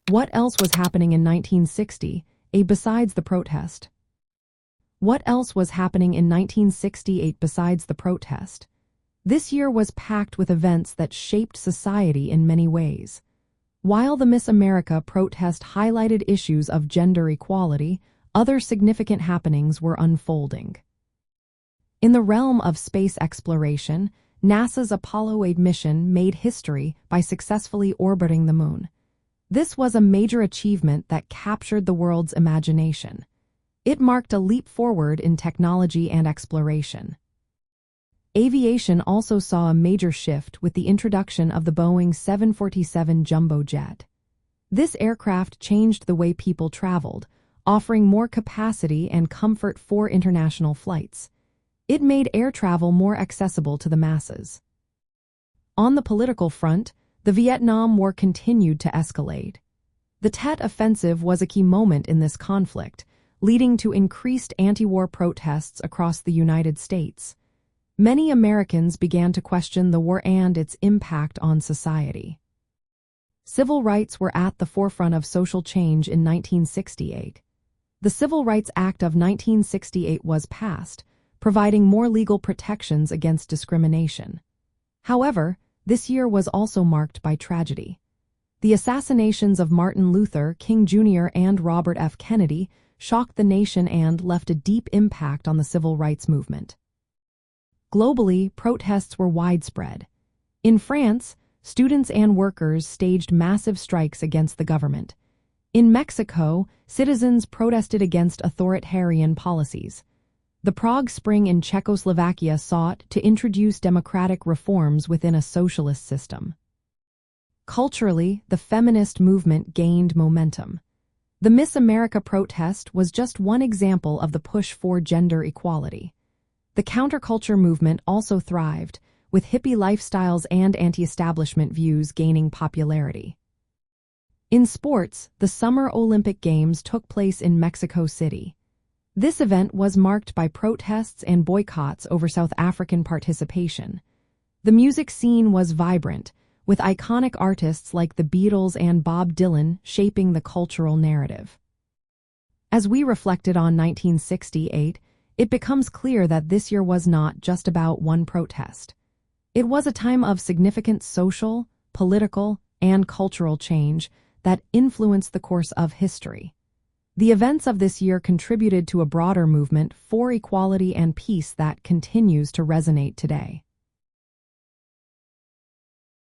What else was happening in 1960, besides the protest? What else was happening in 1968 besides the protest? This year was packed with events that shaped society in many ways. While the Miss America protest highlighted issues of gender equality, other significant happenings were unfolding. In the realm of space exploration, NASA's Apollo 8 mission made history by successfully orbiting the moon. This was a major achievement that captured the world's imagination. It marked a leap forward in technology and exploration. Aviation also saw a major shift with the introduction of the Boeing 747 jumbo jet. This aircraft changed the way people traveled, offering more capacity and comfort for international flights. It made air travel more accessible to the masses. On the political front, the Vietnam War continued to escalate. The Tet Offensive was a key moment in this conflict, leading to increased anti-war protests across the United States. Many Americans began to question the war and its impact on society. Civil rights were at the forefront of social change in 1968. The Civil Rights Act of 1968 was passed, providing more legal protections against discrimination. However, this year was also marked by tragedy. The assassinations of Martin Luther King Jr. and Robert F. Kennedy shocked the nation and left a deep impact on the civil rights movement. Globally, protests were widespread. In France, students and workers staged massive strikes against the government. In Mexico, citizens protested against authoritarian policies. The Prague Spring in Czechoslovakia sought to introduce democratic reforms within a socialist system. Culturally, the feminist movement gained momentum. The Miss America protest was just one example of the push for gender equality. The counterculture movement also thrived, with hippie lifestyles and anti-establishment views gaining popularity. In sports, the Summer Olympic Games took place in Mexico City. This event was marked by protests and boycotts over South African participation. The music scene was vibrant, with iconic artists like the Beatles and Bob Dylan shaping the cultural narrative. As we reflected on 1968, it becomes clear that this year was not just about one protest. It was a time of significant social, political, and cultural change that influenced the course of history. The events of this year contributed to a broader movement for equality and peace that continues to resonate today.